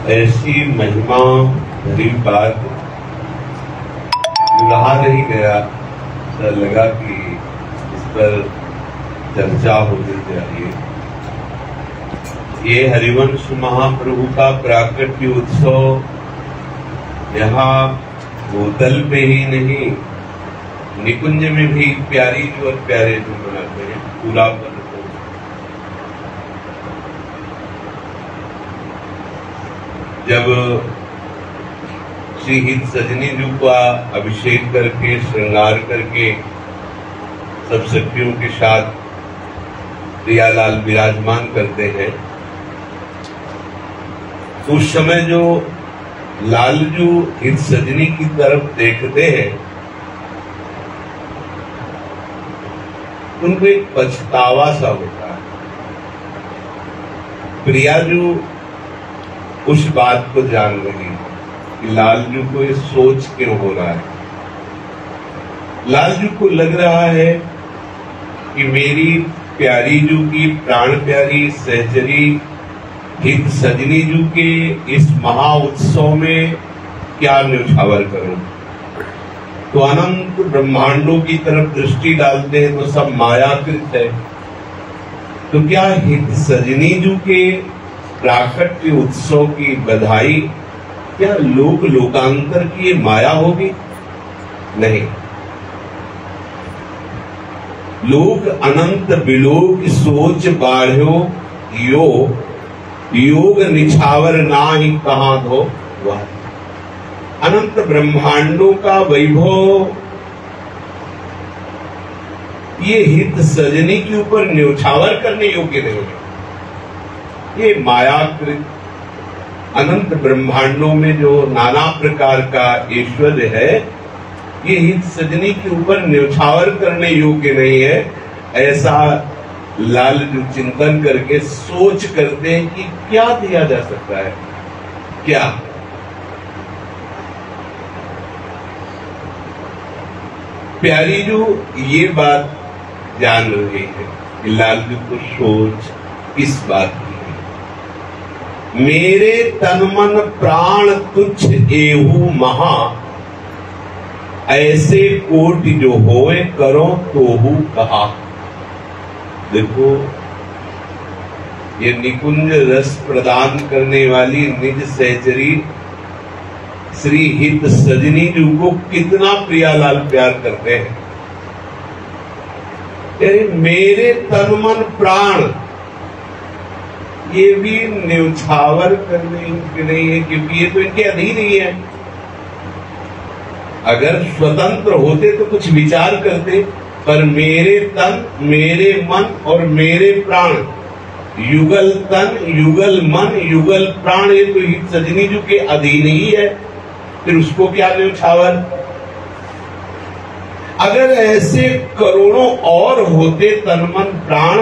ऐसी महिमा भरी बात रहा नहीं गया, तो लगा कि इस पर चर्चा होनी चाहिए। ये हरिवंश महाप्रभु का प्राकट्य उत्सव यहाँ भूतल पे ही नहीं, निकुंज में भी प्यारी जो और प्यारे जो मनाते हैं पूरा पर। जब श्री हित सजनी जी का अभिषेक करके श्रृंगार करके सब सखियों के साथ प्रियालाल विराजमान करते हैं, उस समय जो लालजू हित सजनी की तरफ देखते हैं, उनको एक पछतावा सा होता है। प्रियाजू उस बात को जान रही है कि लालजू को ये सोच क्यों हो रहा है। लालजू को लग रहा है कि मेरी प्यारी जू की प्राण प्यारी सहचरी हित सजनी जू के इस महा उत्सव में क्या न्यौछावर करूं। तो अनंत ब्रह्मांडों की तरफ दृष्टि डालते हैं तो सब मायाकृत है। तो क्या हित सजनी जू के प्राकट्य उत्सव की बधाई क्या लोक लोकांतर की ये माया होगी? नहीं, लोक अनंत विलोक सोच बाढ़ो योग निछावर ना ही कहां धो। वह अनंत ब्रह्मांडों का वैभव ये हित सजनी के ऊपर न्यौछावर करने योग्य नहीं है। ये मायाकृत अनंत ब्रह्मांडों में जो नाना प्रकार का ऐश्वर्य है, ये हित सजनी के ऊपर न्यौछावर करने योग्य नहीं है। ऐसा लालजू चिंतन करके सोच करते हैं कि क्या दिया जा सकता है। क्या प्यारी जो ये बात जान रही है कि लालजू को सोच किस बात की, मेरे तन मन प्राण तुच्छ एहू महा, ऐसे कोटि जो होए करो तोहू कहा। देखो, ये निकुंज रस प्रदान करने वाली निज सहचरी श्री हित सजनी जी को कितना प्रियालाल प्यार करते हैं। मेरे तन मन प्राण, ये भी न्यौछावर करने के नहीं है, क्योंकि ये तो इनके अधीन ही है। अगर स्वतंत्र होते तो कुछ विचार करते, पर मेरे तन मेरे मन और मेरे प्राण, युगल तन युगल मन युगल प्राण, ये तो हित सजनी जी के अधीन ही है, फिर उसको क्या न्यौछावर। अगर ऐसे करोड़ों और होते तन मन प्राण,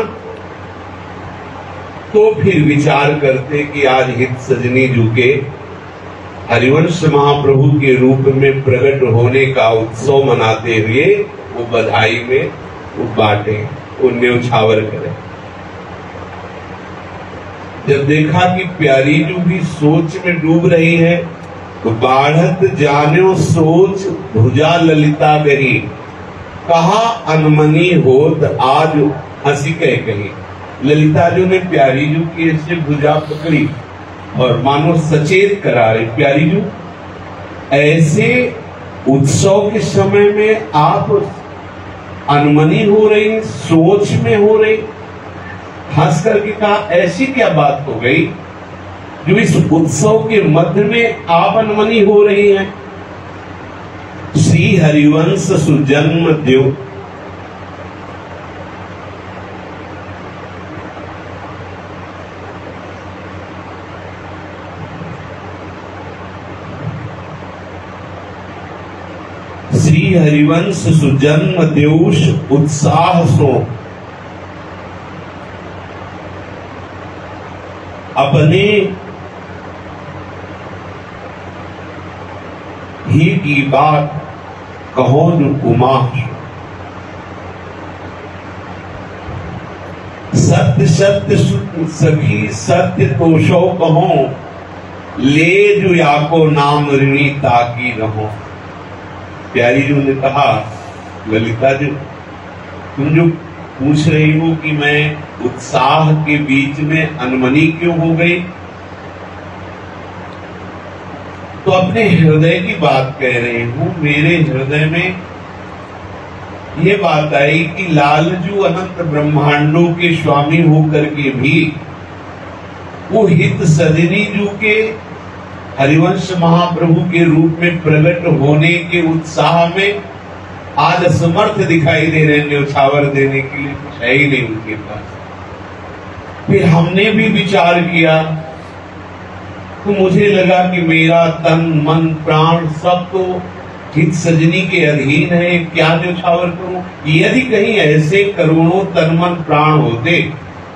तो फिर विचार करते कि आज हित सजनी जू के हरिवंश महाप्रभु के रूप में प्रकट होने का उत्सव मनाते हुए वो बधाई में वो बांटे, वो न्यौछावर करें। जब देखा कि प्यारी जू भी सोच में डूब रही है, तो बाढ़त जान्यो सोच भुजा ललिता गही, कहा अनमनी होत आज हंसी कह कही। ललिता जी ने प्यारी जू की ऐसे भुजा पकड़ी और मानो सचेत करा रही, प्यारी जू ऐसे उत्सव के समय में आप अनमनी हो रही, सोच में हो रही। हंस करके कहा, ऐसी क्या बात हो गई जो इस उत्सव के मध्य में आप अनमनी हो रही हैं। श्री हरिवंश सुजन्म देव, श्री हरिवंश सुजन्म देउष उत्साह सो, अपने ही की बात कहो न कुमा। सत्य सत्य सभी सत्य तोषो कहो, ले जो याको नाम ऋणी ताकी रहो। प्यारी जी ने कहा, ललिता जी तुम जो पूछ रही हो कि मैं उत्साह के बीच में अनमनी क्यों हो गई, तो अपने हृदय की बात कह रही हूं। मेरे हृदय में ये बात आई कि लालजू अनंत ब्रह्मांडों के स्वामी होकर के भी वो हित सजनी जू के हरिवंश महाप्रभु के रूप में प्रकट होने के उत्साह में आज असमर्थ दिखाई दे रहे, न्यौछावर देने के लिए कुछ है ही नहीं उनके पास। फिर हमने भी विचार किया तो मुझे लगा कि मेरा तन मन प्राण सब तो हित सजनी के अधीन है, क्या न्यौछावर करूं। यदि कहीं ऐसे करोड़ों तन मन प्राण होते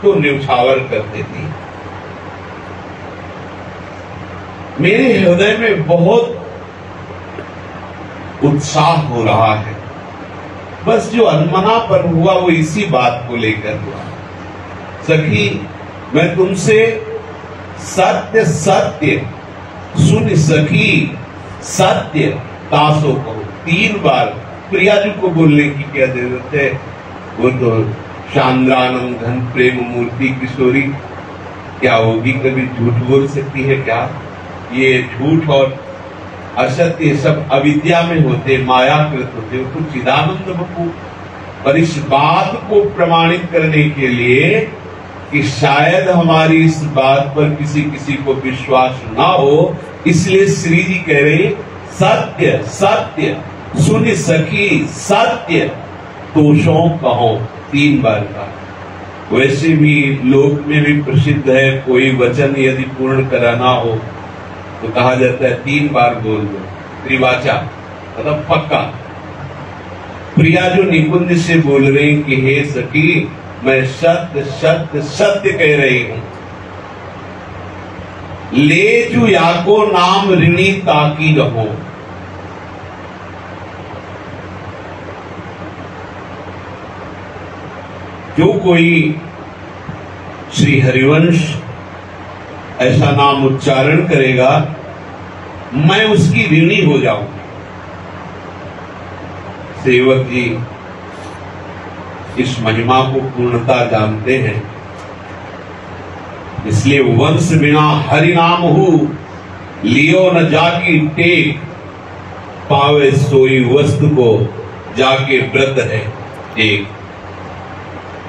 तो न्यौछावर कर देती। मेरे हृदय में बहुत उत्साह हो रहा है, बस जो अनमनापन हुआ वो इसी बात को लेकर हुआ। सखी मैं तुमसे सत्य सत्य सुन सखी, सत्य तासो कहो। 3 बार प्रिया जी को बोलने की क्या जरूरत है, वो तो शांद्रानंद घन प्रेम मूर्ति किशोरी क्या होगी, कभी झूठ बोल सकती है क्या। ये झूठ और असत्य सब अविद्या में होते, मायाकृत होते, वो तो चिदानंद बपू। और इस बात को प्रमाणित करने के लिए कि शायद हमारी इस बात पर किसी किसी को विश्वास ना हो, इसलिए श्री जी कह रहे सत्य सत्य सुन सखी, सत्य तोषों कहो। 3 बार का। वैसे भी लोक में भी प्रसिद्ध है, कोई वचन यदि पूर्ण कराना हो तो कहा जाता है 3 बार बोल दो, त्रिवाचा मतलब पक्का। प्रिया जो निकुंज से बोल रही कि हे सखी मैं सत्य सत्य सत्य कह रही हूं। ले जो याको नाम ऋणी ताकी रहो। जो कोई श्री हरिवंश ऐसा नाम उच्चारण करेगा मैं उसकी ऋणी हो जाऊंगी। सेवक जी इस महिमा को पूर्णता जानते हैं, इसलिए वंश बिना हरि नाम हु लियो न जाकी टेक, पावे सोई वस्तु को जाके व्रत है एक।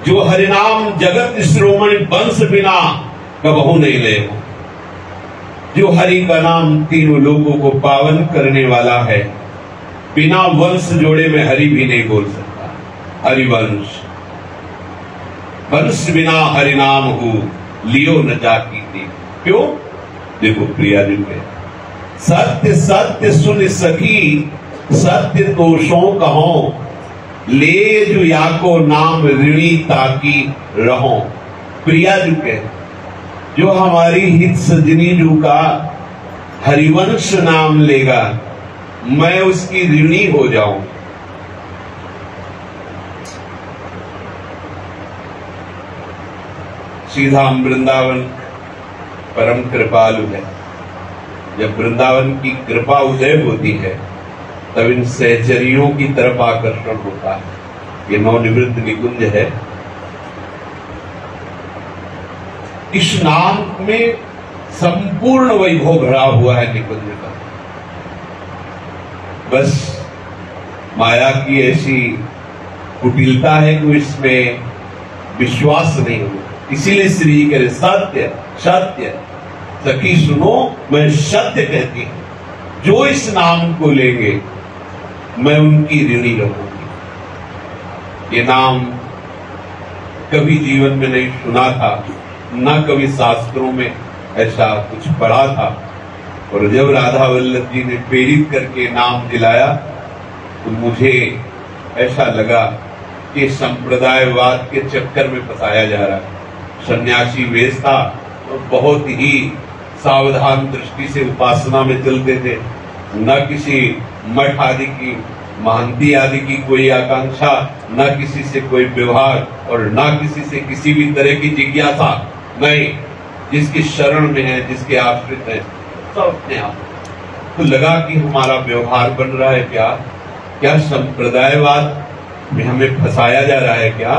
जो हरिनाम जगत श्रोमणि वंश बिना कबहू नहीं ले। जो हरि का नाम तीनों लोगों को पावन करने वाला है, बिना वंश जोड़े में हरि भी नहीं बोल सकता। हरिवंश वंश बिना हरि नाम हु लियो न जाकी थी। क्यों? देखो प्रिया जी के सत्य सत्य सुन सखी, सत्य दोषों कहो, ले जो याको नाम ऋणी ताकी रहो। प्रिया जी के जो हमारी हित सजनी जू का हरिवंश नाम लेगा मैं उसकी ऋणी हो जाऊं। सीधा वृंदावन परम कृपालु है। जब वृंदावन की कृपा उदय होती है तब इन सहचरियों की तरफ आकर्षण होता है। ये नवनिवृत्त निकुंज है। इस नाम में संपूर्ण वैभव भरा हुआ है निकुंज का। बस माया की ऐसी कुटिलता है कि इसमें विश्वास नहीं हो। इसीलिए श्री जी कह रहे सत्य सत्य सखी सुनो मैं सत्य कहती हूं। जो इस नाम को लेंगे मैं उनकी ऋणी रहूंगी। ये नाम कभी जीवन में नहीं सुना था, न कभी शास्त्रों में ऐसा कुछ पढ़ा था। और जब राधा वल्लभ जी ने प्रेरित करके नाम दिलाया तो मुझे ऐसा लगा कि संप्रदायवाद के चक्कर में फंसाया जा रहा है। सन्यासी वेश था तो बहुत ही सावधान दृष्टि से उपासना में चलते थे। न किसी मठ आदि की महंती आदि की कोई आकांक्षा, न किसी से कोई व्यवहार और न किसी से किसी भी तरह की जिज्ञासा नहीं। जिसकी शरण में है, जिसके आश्रित है सब अपने आप। तो लगा कि हमारा व्यवहार बन रहा है क्या संप्रदायवाद में हमें फंसाया जा रहा है क्या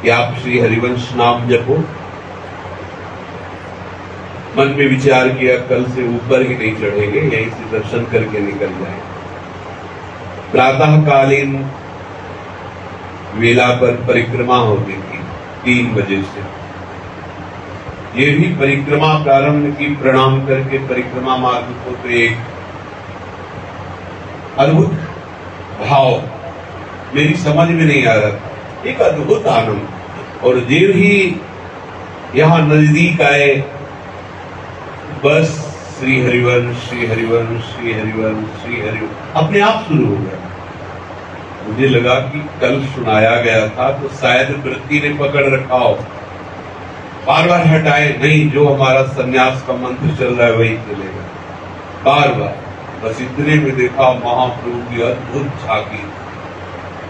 कि आप श्री हरिवंश नाम जपो। मन में विचार किया कल से ऊपर ही नहीं चढ़ेंगे, यहीं से दर्शन करके निकल जाएंगे। प्रातःकालीन वेला पर परिक्रमा होती थी 3 बजे से। ये भी परिक्रमा प्रारंभ की, प्रणाम करके परिक्रमा मार्ग को तो एक अद्भुत भाव मेरी समझ में नहीं आ रहा था, एक अद्भुत आनंद। और जो ही यहां नजदीक आए बस श्री हरिवंश श्री हरिवंश श्री हरिवंश श्री हरिवंश अपने आप शुरू हो गया। मुझे लगा कि कल सुनाया गया था तो शायद वृत्ति ने पकड़ रखा हो, बार बार हटाए नहीं, जो हमारा सन्यास का मंत्र चल रहा है वही चलेगा बार बार। बस इतने में देखा महाप्रभु की अद्भुत झांकी,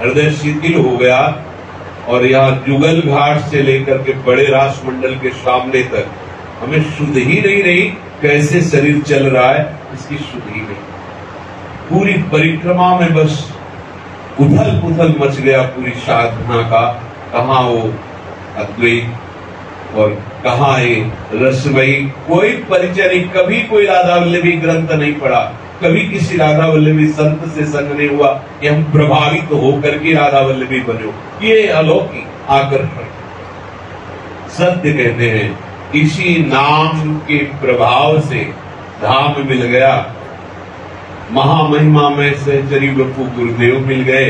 हृदय शिथिल हो गया। और यहाँ जुगल घाट से लेकर के बड़े राष्ट्रमंडल के सामने तक हमें शुद्ध ही नहीं रही, कैसे शरीर चल रहा है इसकी शुद्ध ही नहीं। पूरी परिक्रमा में बस उथल पुथल मच गया पूरी साधना का। कहाँ वो अद्वैत और कहाँ ये रसमयी, कोई परिचय नहीं। कभी कोई राधा वल्लभी ग्रंथ नहीं पढ़ा, कभी किसी राधा वल्लभी संत से संग नहीं हुआ कि हम प्रभावित तो होकर के राधा वल्लभी बने। ये अलौकिक आकर्षण सत्य कहते हैं। इसी नाम के प्रभाव से धाम मिल गया, महामहिमा में सहचरी बपू गुरुदेव मिल गए।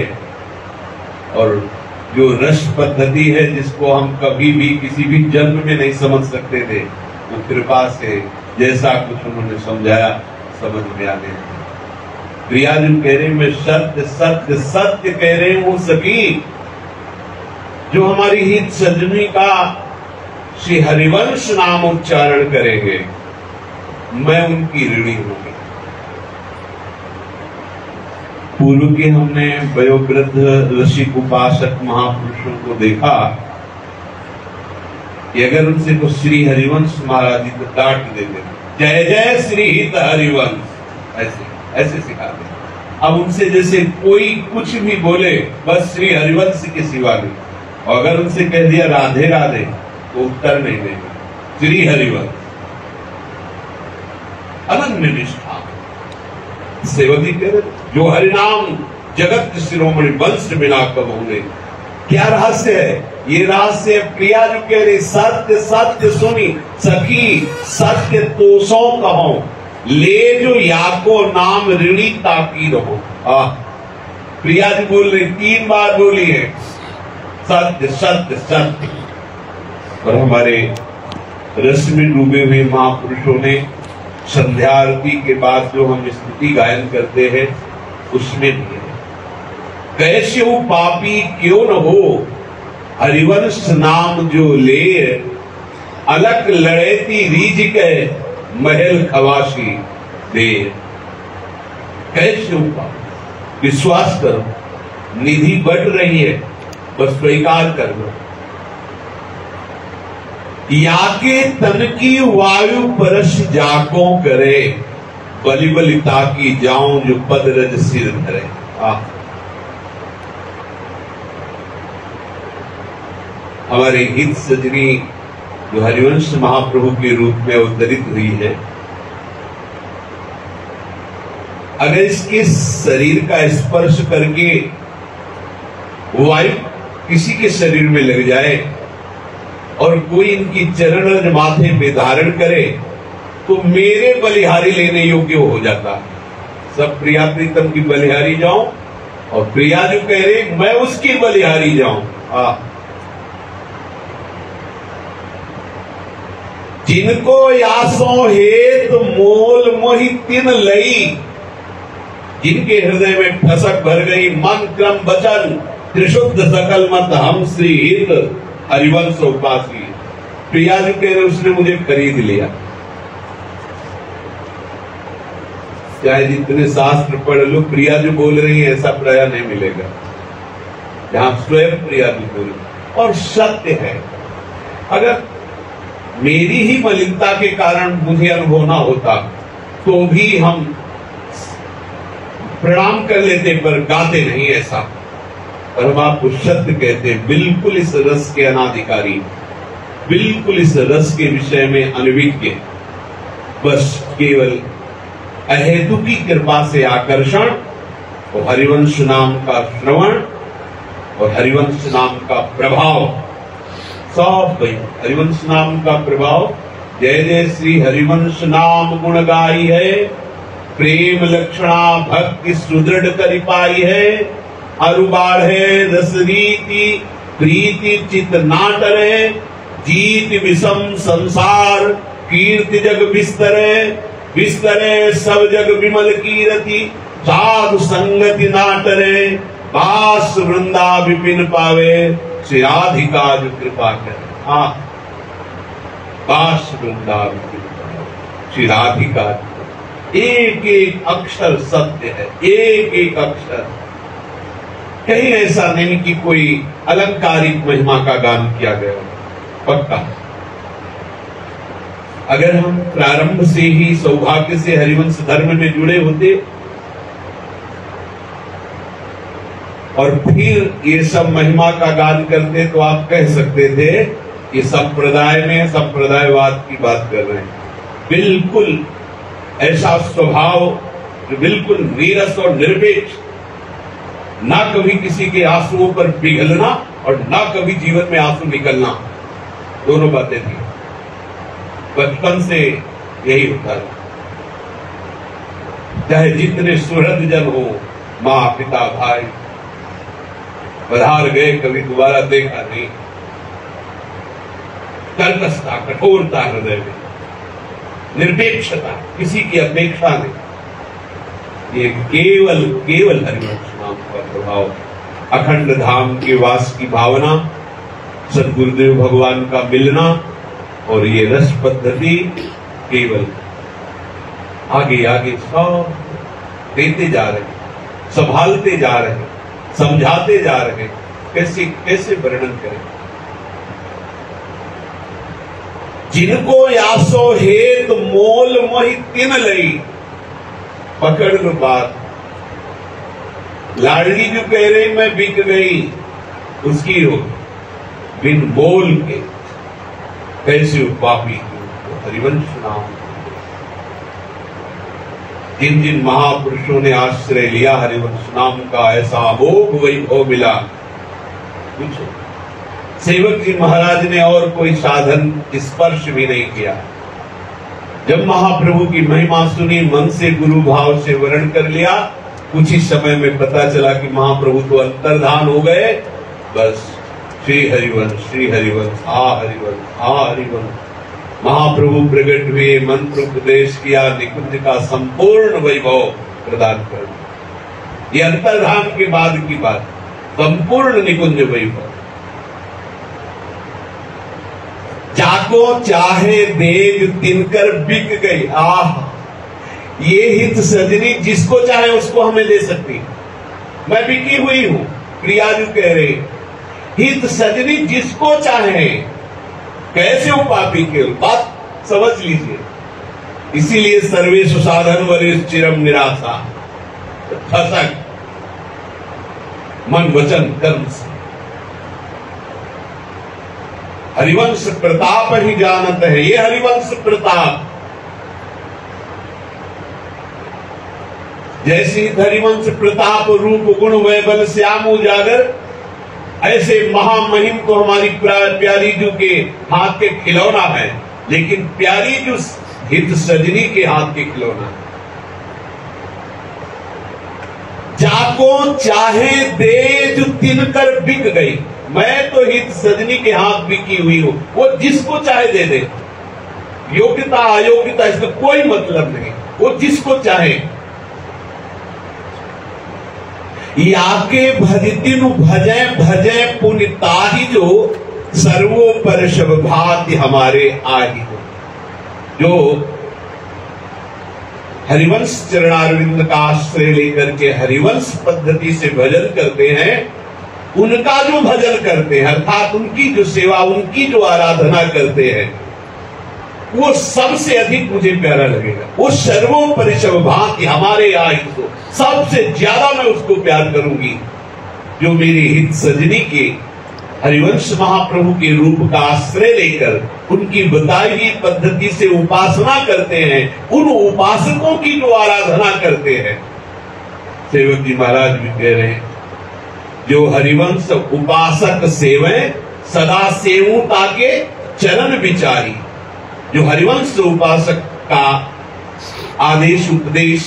और जो रस पद्धति है जिसको हम कभी भी किसी भी जन्म में नहीं समझ सकते थे, वो कृपा से जैसा कुछ उन्होंने समझाया समझ में आ गया। प्रियाजन कह रहे मैं सत्य सत्य सत्य कह रहे हूं। सभी जो हमारी हित सजनी का श्री हरिवंश नाम उच्चारण करेंगे मैं उनकी ऋणी होंगी। पूर्व के हमने वयोवृद्ध ऋषिक उपासक महापुरुषों को देखा कि अगर उनसे को श्री हरिवंश महाराज जी तो डांट देते, जय जय श्री हित हरिवंश, ऐसे ऐसे सिखाते। अब उनसे जैसे कोई कुछ भी बोले बस श्री हरिवंश के सिवा नहीं। और अगर उनसे कह दिया राधे राधे तो उत्तर नहीं देगा, श्री हरिवंश। अनन्य निष्ठा सेवदी कह रहे जो हरिनाम जगत शिरोमणि वंश मिला कब होंगे। क्या रहस्य है? ये रहस्य प्रिया जो कह रही सत्य सत्य सुनी सखी सत्य तोसों कहो ले जो याको नाम ऋणी ताकी रहो। प्रिया जी बोल रही 3 बार बोली है सत्य सत्य सत्य। और हमारे रस में डूबे हुए महापुरुषों ने संध्या आरती के बाद जो हम स्तुति गायन करते हैं उसमें भी है, कैसे वो पापी क्यों न हो हरिवंश नाम जो ले अलग लड़ेती रीझ के महल खवासी दे। कैसे वो पापी, विश्वास करो निधि बढ़ रही है, बस स्वीकार कर लो। याके तन की वायु परश जाको करे बलि बलि ताकी जाऊं जो पद रज सिर धरे। हमारे हित सजनी जो हरिवंश महाप्रभु के रूप में अवतरित हुई है, अगर इसके शरीर का स्पर्श करके वायु किसी के शरीर में लग जाए और कोई इनकी चरण रज माथे पे धारण करे तो मेरे बलिहारी लेने योग्य हो जाता। सब प्रिया प्रीतम की बलिहारी जाऊं और प्रिया जो कह रहे मैं उसकी बलिहारी जाऊं। जिनको यासों हेत मोल मोहि तिन लई, जिनके हृदय में ठसक भर गई मन क्रम वचन त्रिशुद्ध सकल मत हम श्री हित हरिवंश उपासी। प्रिया जी कह रहे उसने मुझे खरीद लिया। चाहे जितने शास्त्र पढ़ लो, प्रिया जो बोल रही है ऐसा प्राय नहीं मिलेगा जहां स्वयं प्रिया जी बोल। और सत्य है, अगर मेरी ही मलिनता के कारण मुझे अनुभव ना होता तो भी हम प्रणाम कर लेते पर गाते नहीं ऐसा। और हम आपको सत्य कहते, बिल्कुल इस रस के अनाधिकारी, बिल्कुल इस रस के विषय में अनभिज्ञ, बस केवल अहेतु की कृपा से आकर्षण और हरिवंश नाम का श्रवण और हरिवंश नाम का प्रभाव, सब भाई हरिवंश नाम का प्रभाव। जय जय श्री हरिवंश नाम गुण गाई है, प्रेम लक्षणा भक्ति सुदृढ़ करि पाई है। अरु बाढ़े रस रीति प्रीति चित नाटरे, जीत विषम संसार कीर्ति जग विस्तरे। विस्तरे सब जग विमल कीरति, साधु संगति नाटरे। बास वृंदा विपिन पावे, श्री राधिका जो कृपा करे। हाँ, बास वृंदा विपिन पावे, श्री राधिका। एक एक अक्षर सत्य है, एक एक अक्षर। कहीं ऐसा नहीं कि कोई अलंकारिक महिमा का गान किया गया, पक्का। अगर हम प्रारंभ से ही सौभाग्य से हरिवंश धर्म में जुड़े होते और फिर ये सब महिमा का गान करते तो आप कह सकते थे ये संप्रदाय में संप्रदायवाद की बात कर रहे हैं। बिल्कुल ऐसा स्वभाव जो बिल्कुल नीरस और निरपेक्ष, ना कभी किसी के आंसुओं पर पिघलना और ना कभी जीवन में आंसू निकलना, दोनों बातें थी। बचपन से यही होता है, चाहे जितने सुहृद जन हो, माँ पिता भाई, पधार गए कभी दोबारा देखा नहीं। कर्कशता, कठोरता हृदय में, निरपेक्षता, किसी की अपेक्षा नहीं। ये केवल केवल हरिवंश नाम का प्रभाव, अखंड धाम के वास की भावना, सदगुरुदेव भगवान का मिलना और ये रस पद्धति केवल आगे आगे सब देते जा रहे, संभालते जा रहे, समझाते जा रहे। कैसे कैसे वर्णन करें। जिनको यासो हेत मोल मोहि तिन लई, पकड़ लो बात। लाडली जो कह रही मैं बिक गई, उसकी हो बिन मोल के कैसे पापी हरिवंश नाम। जिन जिन महापुरुषों ने आश्रय लिया हरिवंश नाम का, ऐसा अमोघ वैभव मिला। पूछो, सेवक जी महाराज ने और कोई साधन स्पर्श भी नहीं किया। जब महाप्रभु की महिमा सुनी, मन से गुरु भाव से वर्ण कर लिया, कुछ ही समय में पता चला कि महाप्रभु तो अंतर्धान हो गए। बस श्री हरिवंश, श्री हरिवंश, हा हरिवंश, हा हरिवंश। महाप्रभु प्रकट हुए, मंत्र उपदेश किया, निकुंज का संपूर्ण वैभव प्रदान कर दिया। ये अंतर्धान के बाद की बात, संपूर्ण निकुंज वैभव। जाको चाहे देग तिनकर बिक गई। आह, ये हित सजनी जिसको चाहे उसको हमें दे सकती। मैं बिकी हुई हूं, प्रियाजू कह रहे, हित सजनी जिसको चाहे। कैसे हो पापी के, बात समझ लीजिए। इसीलिए सर्वेषु साधन वरिष्ठ चिरम निराशा, फसक मन वचन कर्म से। हरिवंश प्रताप ही जानत है, ये हरिवंश प्रताप। जैसी हरिवंश प्रताप रूप गुण वैबल श्याम उजागर, ऐसे महामहिम तो हमारी प्यारी जू के हाथ के खिलौना है, लेकिन प्यारी जू हित सजनी के हाथ के खिलौना है। जाको चाहे दे जो तिनकर बिक गई। मैं तो हित सजनी के हाथ बिकी हुई हूं, वो जिसको चाहे दे दे। योग्यता अयोग्यता इसका कोई मतलब नहीं, वो जिसको चाहे। याके भजतिनु भजे भजे पुनिताहि, जो सर्वोपर शब भाति हमारे आहि हो। जो हरिवंश चरणारविंद का आश्रय लेकर के हरिवंश पद्धति से भजन करते हैं, उनका जो भजन करते हैं, अर्थात उनकी जो सेवा, उनकी जो आराधना करते हैं, वो सबसे अधिक मुझे प्यारा लगेगा। वो सर्वोपरि भांति हमारे यहाँ तो सबसे ज्यादा मैं उसको प्यार करूंगी जो मेरे हित सजनी के हरिवंश महाप्रभु के रूप का आश्रय लेकर उनकी बताई हुई पद्धति से उपासना करते हैं, उन उपासकों की जो आराधना करते हैं। सेवक जी महाराज भी कह रहे हैं, जो हरिवंश उपासक सेवे सदा सेवू ताके चरण विचारी। जो हरिवंश उपासक का आदेश उपदेश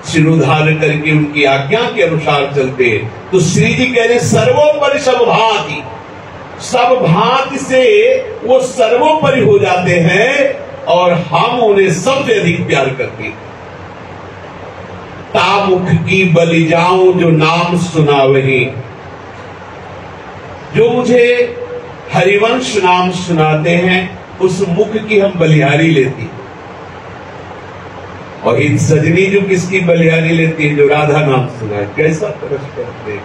शिरोधार्य करके उनकी आज्ञा के अनुसार चलते हैं, तो श्री जी कह रहे सर्वोपरि सब भांति, सब भांति से वो सर्वोपरि हो जाते हैं और हम उन्हें सबसे अधिक प्यार करते हैं। तामुख की बलि जाऊं जो नाम सुना वही, जो मुझे हरिवंश नाम सुनाते हैं उस मुख की हम बलिहारी लेती हैं। और हित सजनी जो किसकी बलिहारी लेती है, जो राधा नाम सुना है। कैसा तरस करते,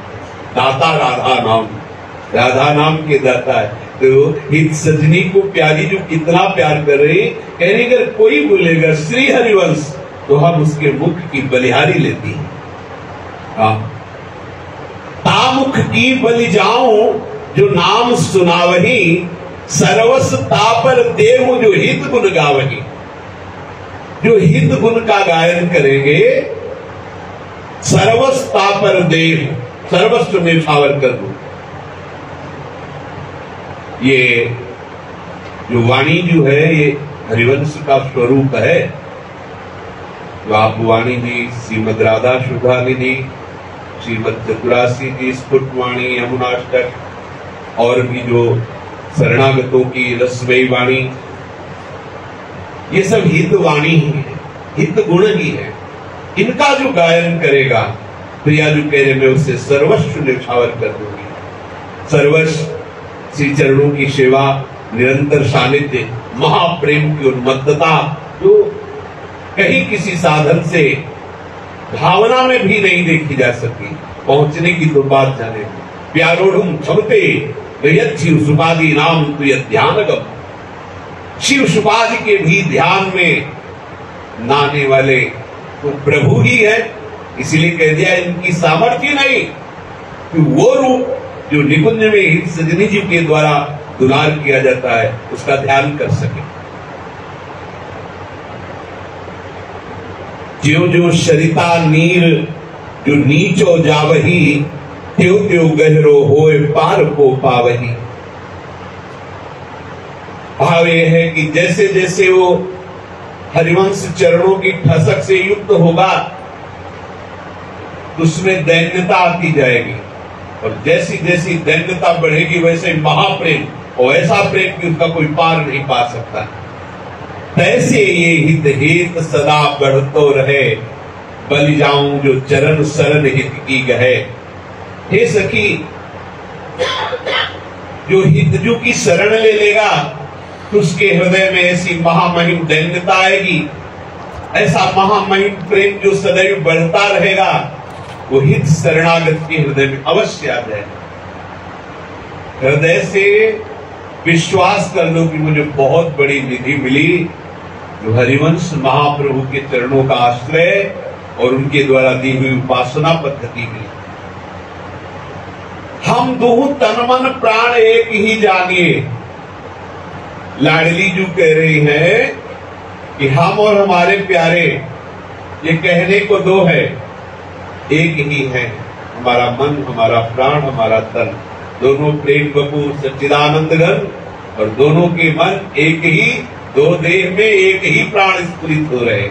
दाता राधा नाम, राधा नाम के दाता है। तो हित सजनी को प्यारी जो कितना प्यार कर रही, कहने अगर कोई बोलेगा श्री हरिवंश तो हम उसके मुख की बलिहारी लेती है। तामुख की बलि जाऊं जो नाम सुनावही, सर्वस तापर देहु जो हित गुण गावही। जो हित गुण का गायन करेंगे, सर्वस तापर देह, सर्वस्व में छावर कर दो। ये जो वाणी जो है ये हरिवंश का स्वरूप है। जो आप वाणी जी श्रीमद राधा शुभानिधि, श्रीमद चतुरासी जी स्फुट वाणी, यमुनाष्टक और भी जो शरणागतों की रसमयी वाणी, ये सब हित वाणी ही है, हित गुण ही है। इनका जो गायन करेगा, प्रिया जो कह रहे मैं उसे सर्वस्व निछावर कर दूंगी। सर्वस्व श्री चरणों की सेवा, निरंतर सानिध्य, महाप्रेम की उन्मत्तता जो कहीं किसी साधन से भावना में भी नहीं देखी जा सकती। पहुंचने की तो बात जाने, प्यारोढ़ क्षमते शिव सुपादी नाम तो यह ध्यान गम। शिव सुपादी के भी ध्यान में नाने वाले तो प्रभु ही है। इसलिए कह दिया इनकी सामर्थ्य नहीं कि वो रूप जो निकुंज में सजनी जी के द्वारा दुलार किया जाता है उसका ध्यान कर सके। ज्यो ज्यो सरिता नीर जो नीचो जावही, त्यों त्यों गहरो होए पार को पावही। भाव यह है कि जैसे जैसे वो हरिवंश चरणों की ठसक से युक्त होगा उसमें दैन्यता आती जाएगी, और जैसी जैसी दैन्यता बढ़ेगी वैसे महाप्रेम, और ऐसा प्रेम कि उसका कोई पार नहीं पा सकता। तैसे ये हित हित सदा बढ़तो रहे, बलि जाऊं जो चरण शरण हित की गहे। हे सखी, जो हितजू की शरण ले लेगा तो उसके हृदय में ऐसी महामहिम दैन्यता आएगी, ऐसा महामहिम प्रेम जो सदैव बढ़ता रहेगा, वो हित शरणागत के हृदय में अवश्य आ जाए। हृदय से विश्वास कर लो कि मुझे बहुत बड़ी निधि मिली, जो हरिवंश महाप्रभु के चरणों का आश्रय और उनके द्वारा दी हुई उपासना पद्धति मिली। हम दो तन मन प्राण एक ही जानिए। लाडली जो कह रही है कि हम और हमारे प्यारे, ये कहने को दो है, एक ही है। हमारा मन, हमारा प्राण, हमारा तन, दोनों प्रेम बपू सच्चिदानंद घन, और दोनों के मन एक ही, दो देह में एक ही प्राण स्फुरित हो रहे।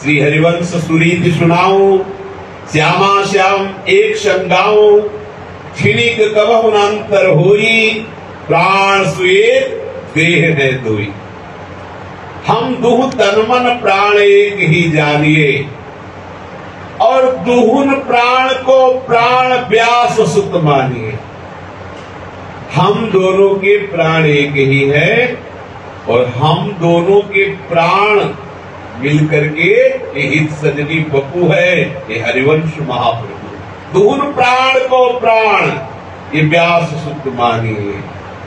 श्री हरिवंश सुरीत सुनाऊं, श्यामा श्याम एक संगाऊं, क्षणिक कबहु न अंतर होई, प्राण सुएक देह है दोई। हम दुह तन मन प्राण एक ही जानिए, और दुहुन प्राण को प्राण व्यास सुत मानिए। हम दोनों के प्राण एक ही है, और हम दोनों के प्राण मिलकर के ये हित सजनी बपू है, ये हरिवंश महाप्रभु। दोनों प्राण को प्राण ये व्यास सुत मानिए।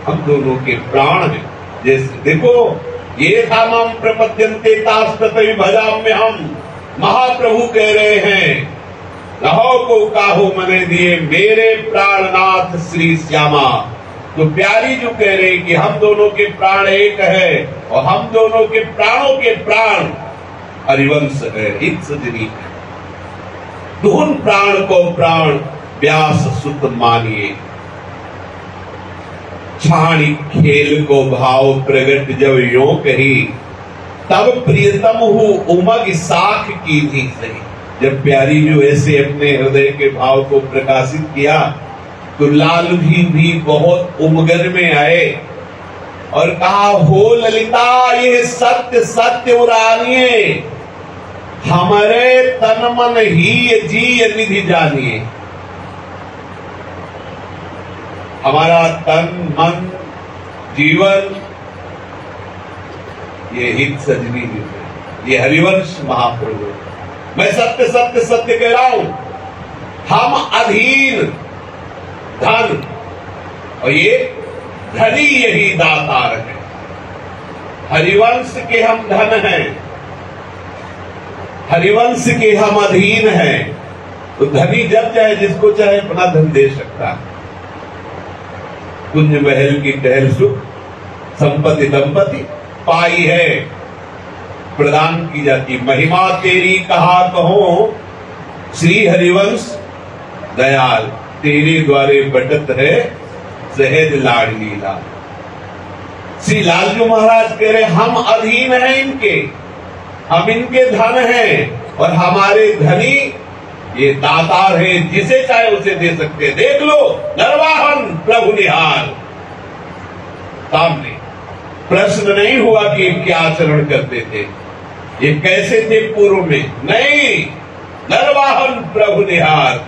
हम दोनों के प्राण हैं। जैसे देखो ये था माम प्रपद्यन्ते तास्ततै भजाम्य हम। महाप्रभु कह रहे हैं, रहो को काहो मने दिए मेरे प्राणनाथ श्री श्यामा। तो प्यारी जो कह रहे कि हम दोनों के प्राण एक है और हम दोनों के प्राणों के प्राण हरिवंश है, हित सजनी है। दोनों प्राण को प्राण व्यास सुत मानिए। छाणी खेल को भाव प्रगट जब यो कही, तब प्रियतम हूँ उमग साख की थी सही। जब प्यारी जो ऐसे अपने हृदय के भाव को प्रकाशित किया तो लाल भी बहुत उमगन में आए और कहा, हो ललिता ये सत्य सत्य उरानिए, हमारे तन मन ही जी निधि जानिए। हमारा तन मन जीवन ये हित सजनी है, ये हरिवंश महाप्रभु। मैं सत्य सत्य सत्य कह रहा हूं, हम अधीन धन और ये धनी यही दातार है। हरिवंश के हम धन हैं, हरिवंश के हम अधीन हैं। तो धनी जब चाहे जिसको चाहे अपना धन दे सकता है। कुंज महल की टहल सुख संपत्ति दंपति पाई है, प्रदान की जाती। महिमा तेरी कहा कहो श्री हरिवंश दयाल, तेरे द्वारे बटत है सहज लाड लीला। श्री लालजू महाराज कह रहे हम अधीन हैं इनके, हम इनके धन हैं और हमारे धनी ये दातार है, जिसे चाहे उसे दे सकते। देख लो नरवाहन प्रभु निहार। सामने प्रश्न नहीं हुआ कि क्या आचरण करते थे, ये कैसे थे पूर्व में, नहीं, नरवाहन प्रभु निहार।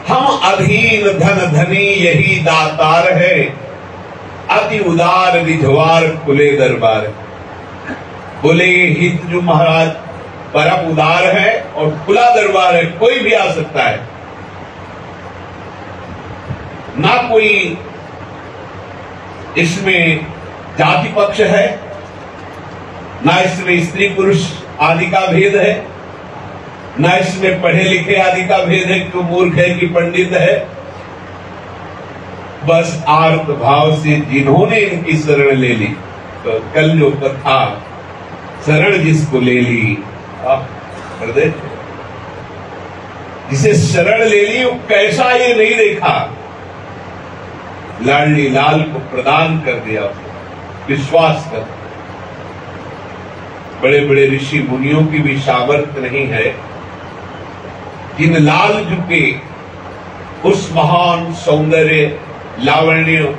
हम अधीन धन धनी यही दातार है, अति उदार रिझवार खुले दरबार। बोले हित जो महाराज परम उदार है और खुला दरबार है, कोई भी आ सकता है, ना कोई इसमें जाति पक्ष है, ना इसमें स्त्री पुरुष आदि का भेद है, ना इसमें पढ़े लिखे आदि का भेद है, कि मूर्ख है कि पंडित है। बस आर्त भाव से जिन्होंने इनकी शरण ले ली, तो कल जो कथा शरण जिसको ले ली, हृदय जिसे शरण ले ली वो कैसा ये नहीं देखा, लाडली लाल को प्रदान कर दिया, विश्वास कर। बड़े बड़े ऋषि मुनियों की भी सामर्थ्य नहीं है जिन लाल के उस महान सौंदर्य लावण्य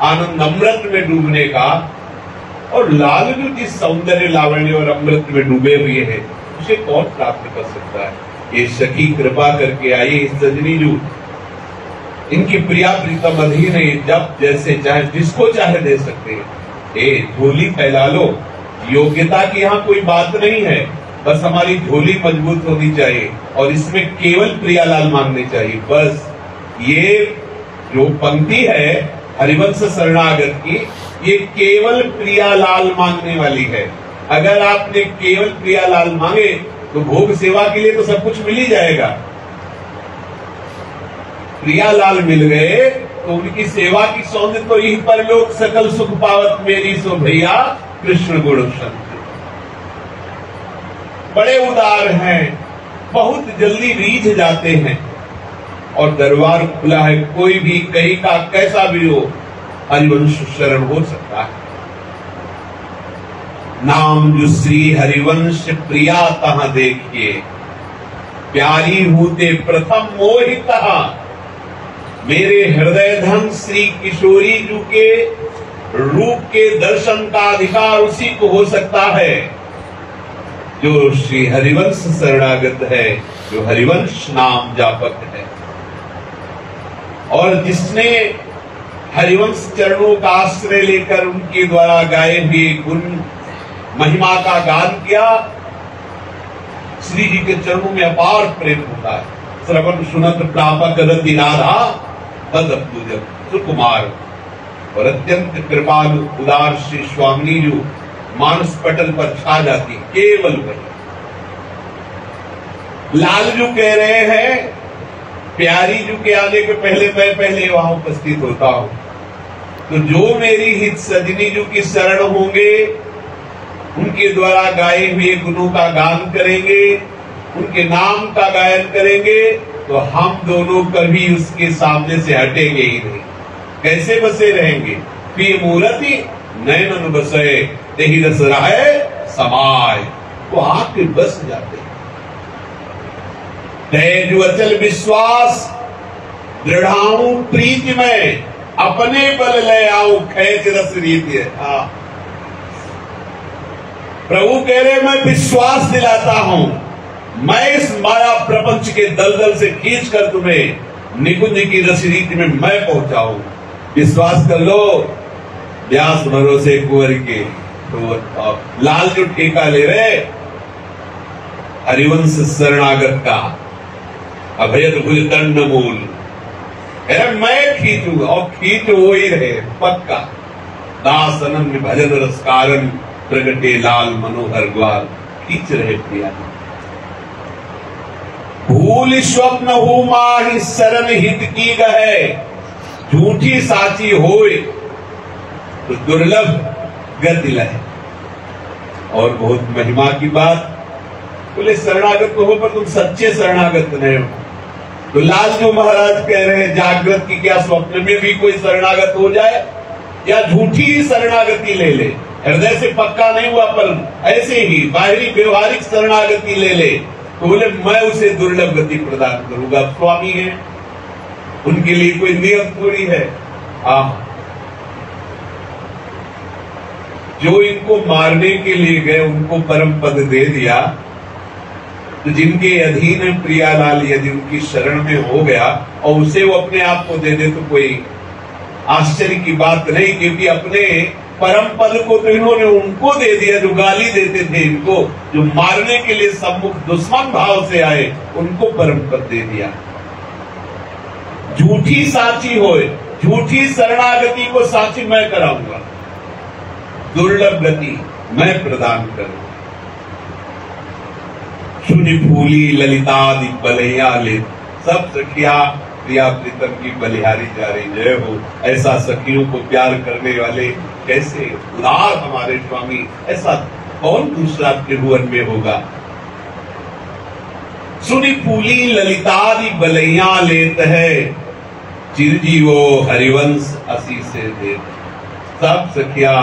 आनंद अमृत में डूबने का, और लालजू जिस सौंदर्य लावण्य और अमृत में डूबे हुए हैं उसे कौन प्राप्त कर सकता है। ये सखी कृपा करके आई सजनी जू, इनकी प्रिया प्रीतम अधीन है, जब जैसे चाहे जिसको चाहे दे सकते हैं। झोली फैला लो, योग्यता की यहाँ कोई बात नहीं है, बस हमारी झोली मजबूत होनी चाहिए और इसमें केवल प्रियालाल मांगने चाहिए। बस ये जो पंक्ति है हरिवंश शरणागत की, ये केवल प्रियालाल मांगने वाली है। अगर आपने केवल प्रियालाल मांगे तो भोग सेवा के लिए तो सब कुछ मिल ही जाएगा। प्रियालाल मिल गए तो उनकी सेवा की सौंदर्य तो यही पर लोग सकल सुख पावत मेरी सो भैया कृष्ण गुण संत। बड़े उदार हैं, बहुत जल्दी रीझ जाते हैं और दरबार खुला है, कोई भी कहीं का कैसा भी हो हरिवंश शरण हो सकता है। नाम जो श्री हरिवंश प्रिया तहां देखिए, प्यारी हूते प्रथम मोहित। मेरे हृदय धन श्री किशोरी जू के रूप के दर्शन का अधिकार उसी को हो सकता है जो श्री हरिवंश शरणागत है, जो हरिवंश नाम जापक है, और जिसने हरिवंश चरणों का आश्रय लेकर उनके द्वारा गाए हुए गुण महिमा का गान किया। श्री जी के चरणों में अपार प्रेम होता है। श्रवण सुनत प्रापक रति राधा तद पूजक। सुकुमार और अत्यंत कृपालु उदार श्री स्वामिनी जो मानस पटल पर छा जाती, केवल वही। लालजू कह रहे हैं, प्यारी जू के आने के मैं पहले वहां उपस्थित होता हूं, तो जो मेरी हित सजनी जू की शरण होंगे, उनके द्वारा गाए हुए गुणों का गान करेंगे, उनके नाम का गायन करेंगे, तो हम दोनों कभी उसके सामने से हटेंगे ही नहीं। कैसे बसे रहेंगे? प्रिय मूर्ति नयन बसे तेहि रस रहे समाय, वो आके बस जाते हैं। तेज अचल विश्वास दृढ़ाऊं प्रीति में, अपने बल ले आऊं खेच रस रीति। प्रभु कह रहे मैं विश्वास दिलाता हूं, मैं इस माया प्रपंच के दलदल से खींच कर तुम्हें निकुंज की रस रीति में मैं पहुंचाऊं। विश्वास कर लो, व्यास भरोसे कुंवर के। तो लाल जो ठेका ले रहे हरिवंश शरणागत का, अभयद भुज दंड मूल, मैं खींचूंगा और खींच वो ही रहे पक्का। दास अनन्य भजन रस कारण प्रगटे लाल मनोहर ग्वाल, खींच रहे प्रिया। भूल स्वप्न हो माहि शरण हित की गहे, झूठी साची होए तो दुर्लभ गति लहे। और बहुत महिमा की बात, बोले शरणागत तो हो पर तुम सच्चे शरणागत नहीं हो। तो लालजू महाराज कह रहे हैं जागृत की क्या स्वप्न में भी कोई शरणागत हो जाए या झूठी ही शरणागति ले ले, हृदय से पक्का नहीं हुआ पर ऐसे ही बाहरी व्यवहारिक शरणागति ले ले, तो बोले मैं उसे दुर्लभ गति प्रदान करूंगा। स्वामी है, उनके लिए कोई नियम थोड़ी है। जो इनको मारने के लिए गए उनको परम पद दे दिया, तो जिनके अधीन है प्रियालाल यदि उनकी शरण में हो गया और उसे वो अपने आप को दे दे तो कोई आश्चर्य की बात नहीं, क्योंकि अपने परम पद को तो इन्होंने उनको दे दिया जो गाली देते थे इनको, जो मारने के लिए सम्मुख दुश्मन भाव से आए, उनको परम पद दे दिया। झूठी साची होए, झूठी शरणागति को साची मैं कराऊंगा, दुर्लभ गति मैं प्रदान करूंगा। सुनि फूली ललितादि बलैया ले, सब सखिया प्रिया प्रीतम की बलिहारी जा रही। जय हो, ऐसा सखियों को प्यार करने वाले कैसे उदार हमारे स्वामी, ऐसा कौन दूसरा त्रिभुवन में होगा। सुनि फूली ललितादि बलैया लेत है, चिरजीवो हरिवंश असी से दे। सब सखिया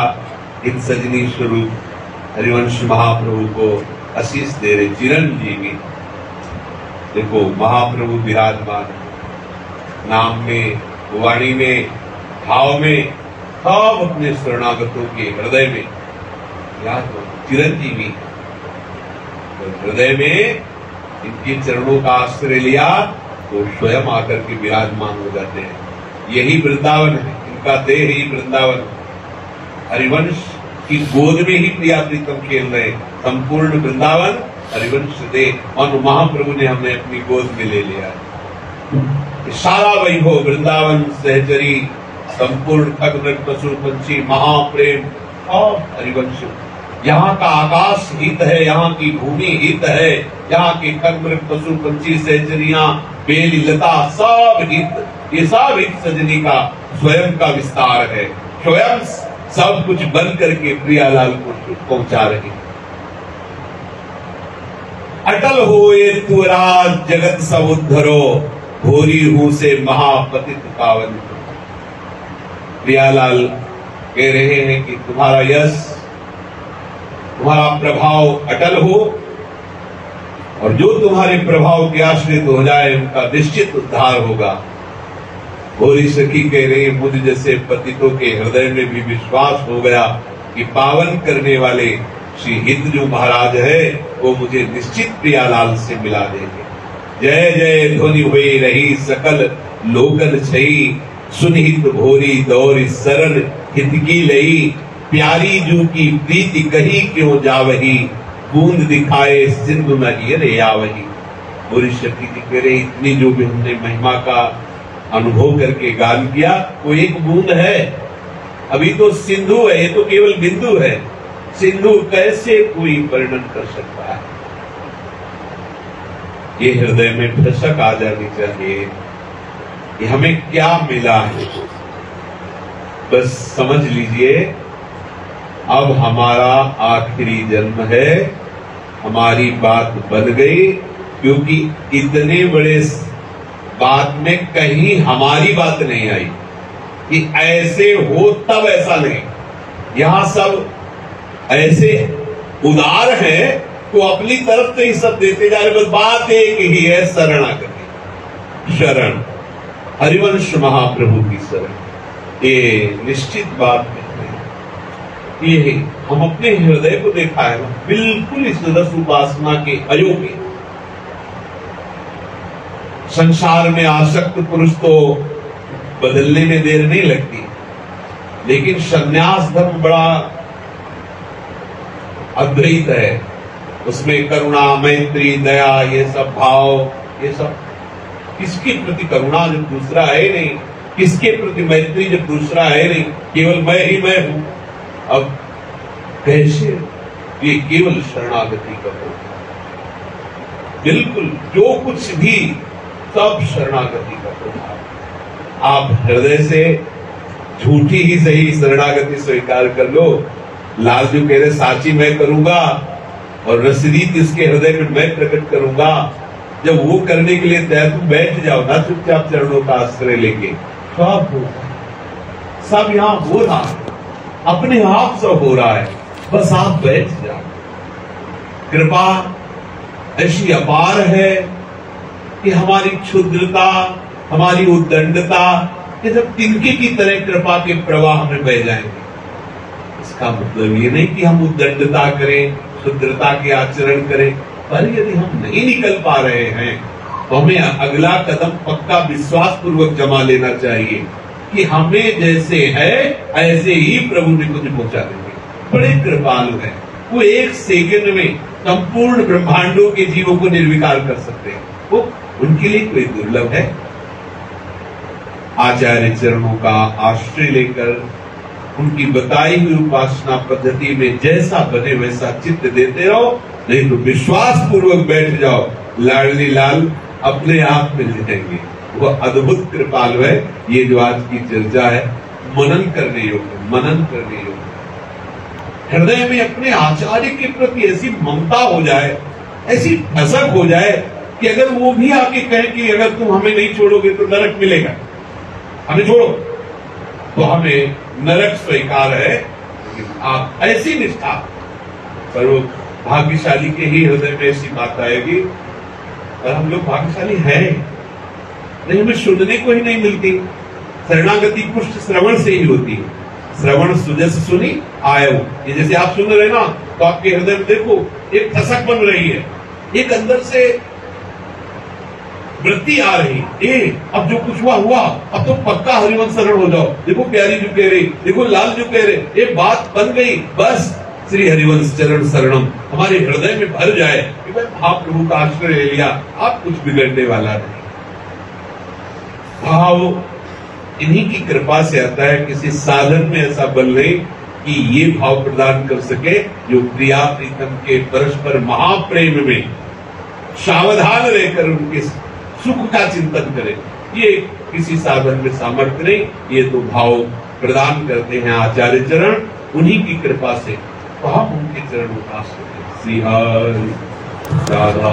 इन सजनी स्वरूप हरिवंश महाप्रभु को आशीष दे रहे, चिरंजीवी। देखो महाप्रभु विराजमान, नाम में, वाणी में, भाव में, सब अपने शरणागतों के हृदय में याद हो, चिरंजीवी। तो हृदय में इनके चरणों का आश्रय लिया तो स्वयं आकर के विराजमान हो जाते हैं। यही वृंदावन है, इनका देह ही वृंदावन। हरिवंश की गोद में ही प्रिया प्रीतम खेल रहे, संपूर्ण वृंदावन हरिवंश देह, और महाप्रभु ने हमें अपनी गोद में ले लिया। सारा वैभव वृंदावन सहचरी, संपूर्ण खग मृग पशु पंछी, महाप्रेम और हरिवंश। यहाँ का आकाश हित है, यहाँ की भूमि हित है, यहाँ के खग मृग पशु पंछी सहचरियां बेली लता सब हित, ये सब हित सजनी का स्वयं का विस्तार है। स्वयं सब कुछ बन करके प्रियालाल को पहुंचा रही। अटल होए तुराज जगत सब उद्धरो, भोरी हूं से महापतित पावन। प्रियालाल कह रहे हैं कि तुम्हारा यश, तुम्हारा प्रभाव अटल हो, और जो तुम्हारे प्रभाव के आश्रित हो जाए उनका निश्चित उद्धार होगा। भोरी सखी कह रही, मुझ जैसे पतितों के हृदय में भी विश्वास हो गया कि पावन करने वाले श्री हित जो महाराज है वो मुझे निश्चित प्रियालाल से मिला देंगे। जय जय ध्वनि हुई रही सकल लोकन छई, सुनिहित भोरी दौरी सरल हित की लई, प्यारी जू की प्रीति कही क्यों जावही, बूंद दिखाए सिंधु न ये आवही। भोरी सखी कह रही, इतनी जो भी हमने महिमा का अनुभव करके गान किया। वो एक बूंद है, अभी तो सिंधु है, ये तो केवल बिंदु है। सिंधु कैसे कोई वर्णन कर सकता है। ये हृदय में ठसक आ जानी चाहिए कि हमें क्या मिला है। बस समझ लीजिए अब हमारा आखिरी जन्म है, हमारी बात बन गई, क्योंकि इतने बड़े बात में कहीं हमारी बात नहीं आई कि ऐसे हो तब ऐसा नहीं। यहां सब ऐसे उदार हैं तो अपनी तरफ से ही सब देते जा रहे। बस बात एक ही है, शरणागति, शरण, हरिवंश महाप्रभु की शरण। ये निश्चित बात है। ये हम अपने हृदय को देखा है, बिल्कुल इस रस उपासना के अयोग्य। संसार में आसक्त पुरुष तो बदलने में देर नहीं लगती, लेकिन संन्यास धर्म बड़ा अद्वैत है। उसमें करुणा, मैत्री, दया, ये सब भाव, ये सब किसके प्रति करुणा जब दूसरा है नहीं, किसके प्रति मैत्री जब दूसरा है नहीं, केवल मैं ही मैं हूं। अब कैसे ये केवल शरणागति करो, बिल्कुल जो कुछ भी सब शरणागति का प्रभाव। आप हृदय से झूठी ही सही शरणागति स्वीकार कर लो। लाल जो कह रहे साची मैं करूंगा और रसरीत इसके हृदय में मैं प्रकट करूंगा। जब वो करने के लिए तैयार तुम बैठ जाओ ना चुपचाप चरणों का आश्रय लेके, सब यहां हो रहा है, अपने आप सब हो रहा है, बस आप बैठ जाओ। कृपा ऐसी अपार है कि हमारी क्षुद्रता, हमारी उद्दंडता, ये सब तिनके की तरह कृपा के प्रवाह में बह जाएंगे। इसका मतलब ये नहीं कि हम उद्दंडता करें, क्षुद्रता के आचरण करें, पर यदि हम नहीं निकल पा रहे हैं तो हमें अगला कदम पक्का विश्वास पूर्वक जमा लेना चाहिए कि हमें जैसे है ऐसे ही प्रभु निकुंज पहुंचा देंगे। बड़े कृपालु हैं वो, एक सेकंड में संपूर्ण ब्रह्मांडों के जीवों को निर्विकार कर सकते हैं। वो उनके लिए कोई दुर्लभ है। आचार्य चरणों का आश्रय लेकर उनकी बताई हुई उपासना पद्धति में जैसा बने वैसा चित्त देते रहो, नहीं तो विश्वास पूर्वक बैठ जाओ, लाडली लाल अपने आप मिल जाएंगे। वो अद्भुत कृपालु है। ये जो आज की चर्चा है मनन करने योग्य, मनन करने योग्य। हृदय में अपने आचार्य के प्रति ऐसी ममता हो जाए, ऐसी ठसक हो जाए कि अगर वो भी आके कहे कि अगर तुम हमें नहीं छोड़ोगे तो नरक मिलेगा, हमें छोड़ो, तो हमें नरक स्वीकार है। लेकिन आप ऐसी निष्ठा, पर वो भाग्यशाली के ही हृदय में ऐसी बात आएगी। और हम लोग भाग्यशाली हैं नहीं, हमें सुनने को ही नहीं मिलती। शरणागति पुष्ट श्रवण से ही होती है। श्रवण सुजस सुनी आयो, ये जैसे आप सुन रहे ना तो आपके हृदय में देखो एक ठसक बन रही है, एक अंदर से वृत्ति आ रही, अब जो कुछ हुआ हुआ, अब तो पक्का हरिवंश शरण हो जाओ। देखो प्यारी जो कह रही, देखो लाल जो कह रहे, ये बात बन गई। बस श्री हरिवंश चरण शरणम हमारे हृदय में भर जाए कि भाई महाप्रभु का आश्रय ले लिया, आप कुछ बिगड़ने वाला नहीं। भाव इन्हीं की कृपा से आता है। किसी साधन में ऐसा बल नहीं कि ये भाव प्रदान कर सके जो प्रिया प्रीतम के परस्पर महाप्रेम में सावधान रहकर उनके सुख का चिंतन करे। ये किसी साधन में सामर्थ्य नहीं, ये तो भाव प्रदान करते हैं आचार्य चरण, उन्हीं की कृपा से। तो हम उनके चरण उपास करते। श्री हरि राधा